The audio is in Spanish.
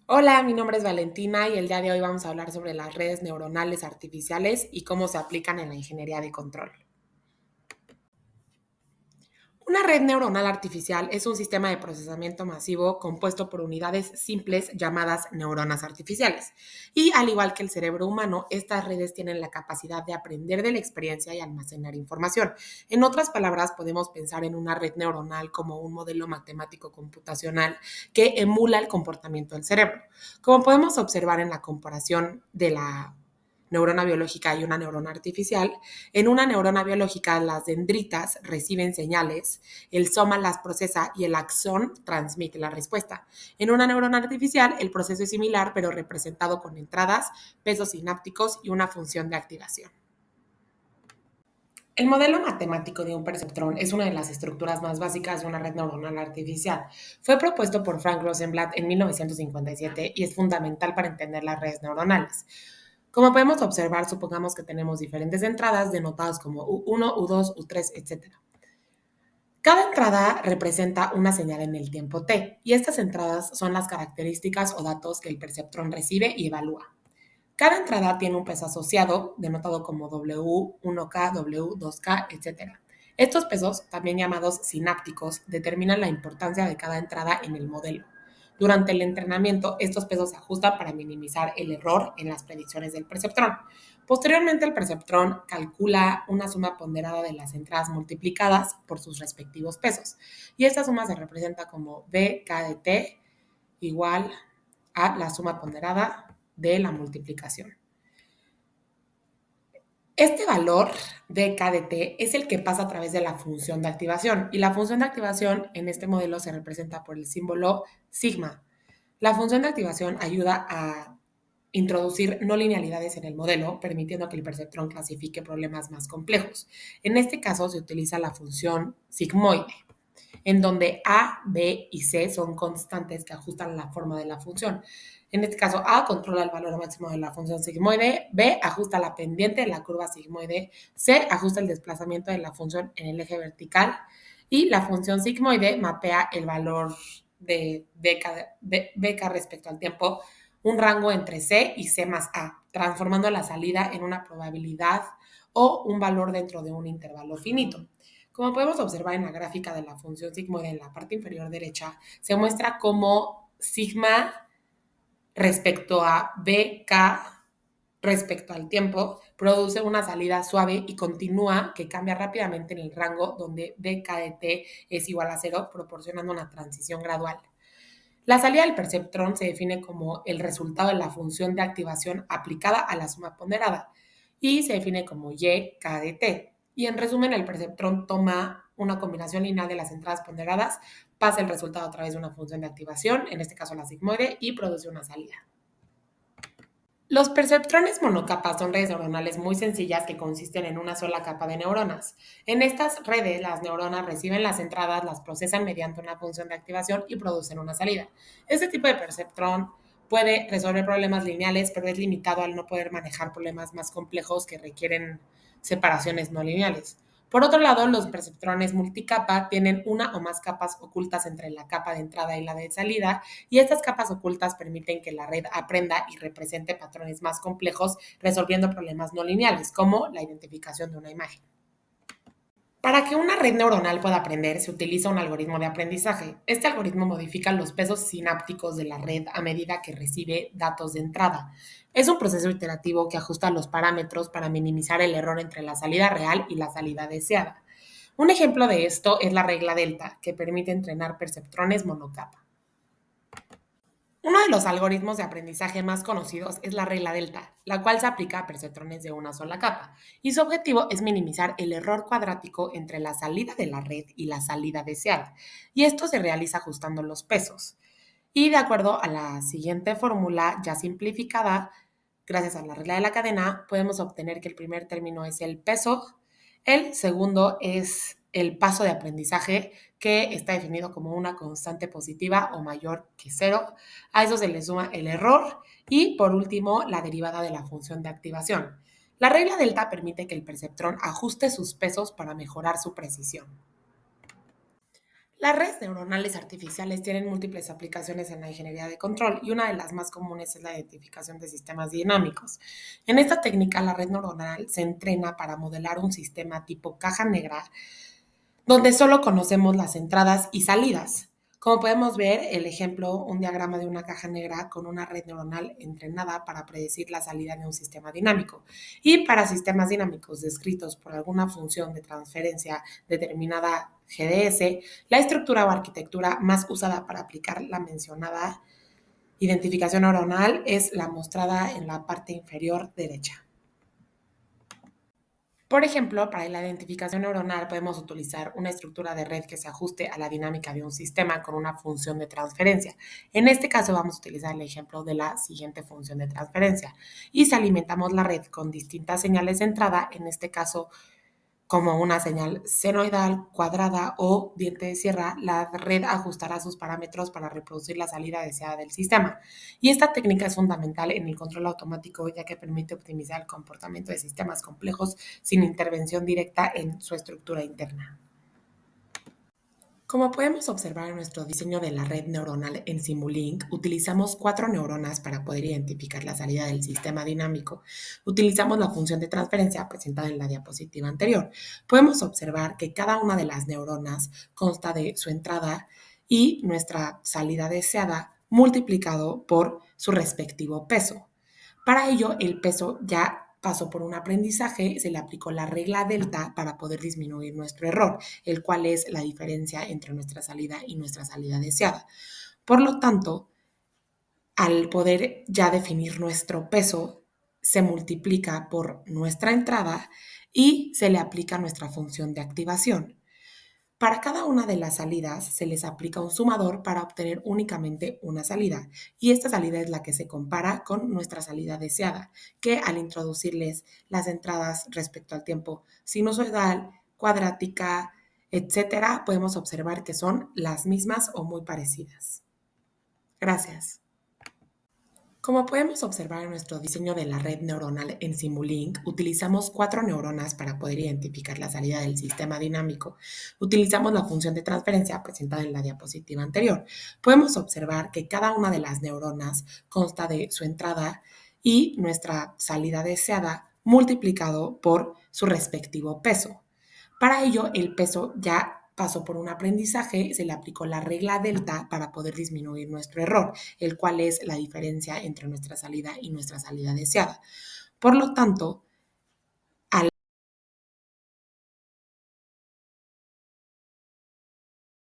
Hola, mi nombre es Valentina y el día de hoy vamos a hablar sobre las redes neuronales artificiales y cómo se aplican en la ingeniería de control. Una red neuronal artificial es un sistema de procesamiento masivo compuesto por unidades simples llamadas neuronas artificiales. Y al igual que el cerebro humano, estas redes tienen la capacidad de aprender de la experiencia y almacenar información. En otras palabras, podemos pensar en una red neuronal como un modelo matemático computacional que emula el comportamiento del cerebro. Como podemos observar en la comparación de la neurona biológica y una neurona artificial, en una neurona biológica las dendritas reciben señales, el soma las procesa y el axón transmite la respuesta. En una neurona artificial el proceso es similar pero representado con entradas, pesos sinápticos y una función de activación. El modelo matemático de un perceptrón es una de las estructuras más básicas de una red neuronal artificial. Fue propuesto por Frank Rosenblatt en 1957 y es fundamental para entender las redes neuronales. Como podemos observar, supongamos que tenemos diferentes entradas denotadas como U1, U2, U3, etc. Cada entrada representa una señal en el tiempo t, y estas entradas son las características o datos que el perceptrón recibe y evalúa. Cada entrada tiene un peso asociado, denotado como W1K, W2K, etc. Estos pesos, también llamados sinápticos, determinan la importancia de cada entrada en el modelo. Durante el entrenamiento, estos pesos se ajustan para minimizar el error en las predicciones del perceptrón. Posteriormente, el perceptrón calcula una suma ponderada de las entradas multiplicadas por sus respectivos pesos. Y esta suma se representa como BK de t igual a la suma ponderada de la multiplicación. Este valor de KDT es el que pasa a través de la función de activación, y la función de activación en este modelo se representa por el símbolo sigma. La función de activación ayuda a introducir no linealidades en el modelo, permitiendo que el perceptrón clasifique problemas más complejos. En este caso se utiliza la función sigmoide, en donde A, B y C son constantes que ajustan la forma de la función. En este caso, A controla el valor máximo de la función sigmoide, B ajusta la pendiente de la curva sigmoide, C ajusta el desplazamiento de la función en el eje vertical y la función sigmoide mapea el valor de BK respecto al tiempo, un rango entre C y C más A, transformando la salida en una probabilidad o un valor dentro de un intervalo finito. Como podemos observar en la gráfica de la función sigmoide en la parte inferior derecha, se muestra cómo sigma respecto a BK respecto al tiempo produce una salida suave y continua que cambia rápidamente en el rango donde BK de t es igual a cero, proporcionando una transición gradual. La salida del perceptrón se define como el resultado de la función de activación aplicada a la suma ponderada y se define como y k de t. Y en resumen, el perceptrón toma una combinación lineal de las entradas ponderadas, pasa el resultado a través de una función de activación, en este caso la sigmoide, y produce una salida. Los perceptrones monocapas son redes neuronales muy sencillas que consisten en una sola capa de neuronas. En estas redes, las neuronas reciben las entradas, las procesan mediante una función de activación y producen una salida. Este tipo de perceptrón puede resolver problemas lineales, pero es limitado al no poder manejar problemas más complejos que requieren separaciones no lineales. Por otro lado, los perceptrones multicapa tienen una o más capas ocultas entre la capa de entrada y la de salida, y estas capas ocultas permiten que la red aprenda y represente patrones más complejos, resolviendo problemas no lineales, como la identificación de una imagen. Para que una red neuronal pueda aprender, se utiliza un algoritmo de aprendizaje. Este algoritmo modifica los pesos sinápticos de la red a medida que recibe datos de entrada. Es un proceso iterativo que ajusta los parámetros para minimizar el error entre la salida real y la salida deseada. Un ejemplo de esto es la regla delta, que permite entrenar perceptrones monocapa. Uno de los algoritmos de aprendizaje más conocidos es la regla delta, la cual se aplica a perceptrones de una sola capa, y su objetivo es minimizar el error cuadrático entre la salida de la red y la salida deseada, y esto se realiza ajustando los pesos. Y de acuerdo a la siguiente fórmula ya simplificada, gracias a la regla de la cadena, podemos obtener que el primer término es el peso, el segundo es el paso de aprendizaje, que está definido como una constante positiva o mayor que cero. A eso se le suma el error y, por último, la derivada de la función de activación. La regla delta permite que el perceptrón ajuste sus pesos para mejorar su precisión. Las redes neuronales artificiales tienen múltiples aplicaciones en la ingeniería de control y una de las más comunes es la identificación de sistemas dinámicos. En esta técnica, la red neuronal se entrena para modelar un sistema tipo caja negra donde solo conocemos las entradas y salidas. Como podemos ver, el ejemplo, un diagrama de una caja negra con una red neuronal entrenada para predecir la salida de un sistema dinámico. Y para sistemas dinámicos descritos por alguna función de transferencia determinada GDS, la estructura o arquitectura más usada para aplicar la mencionada identificación neuronal es la mostrada en la parte inferior derecha. Por ejemplo, para la identificación neuronal podemos utilizar una estructura de red que se ajuste a la dinámica de un sistema con una función de transferencia. En este caso vamos a utilizar el ejemplo de la siguiente función de transferencia. Y si alimentamos la red con distintas señales de entrada, en este caso como una señal senoidal, cuadrada o diente de sierra, la red ajustará sus parámetros para reproducir la salida deseada del sistema. Y esta técnica es fundamental en el control automático ya que permite optimizar el comportamiento de sistemas complejos sin intervención directa en su estructura interna. Como podemos observar en nuestro diseño de la red neuronal en Simulink, utilizamos 4 neuronas para poder identificar la salida del sistema dinámico. Utilizamos la función de transferencia presentada en la diapositiva anterior. Podemos observar que cada una de las neuronas consta de su entrada y nuestra salida deseada multiplicado por su respectivo peso. Para ello, el peso ya pasó por un aprendizaje, se le aplicó la regla delta para poder disminuir nuestro error, el cual es la diferencia entre nuestra salida y nuestra salida deseada. Por lo tanto, al poder ya definir nuestro peso, se multiplica por nuestra entrada y se le aplica nuestra función de activación. Para cada una de las salidas se les aplica un sumador para obtener únicamente una salida, y esta salida es la que se compara con nuestra salida deseada, que al introducirles las entradas respecto al tiempo sinusoidal, cuadrática, etcétera, podemos observar que son las mismas o muy parecidas. Gracias. Como podemos observar en nuestro diseño de la red neuronal en Simulink, utilizamos 4 neuronas para poder identificar la salida del sistema dinámico. Utilizamos la función de transferencia presentada en la diapositiva anterior. Podemos observar que cada una de las neuronas consta de su entrada y nuestra salida deseada multiplicado por su respectivo peso. Para ello, el peso ya pasó por un aprendizaje, se le aplicó la regla delta para poder disminuir nuestro error, el cual es la diferencia entre nuestra salida y nuestra salida deseada. Por lo tanto,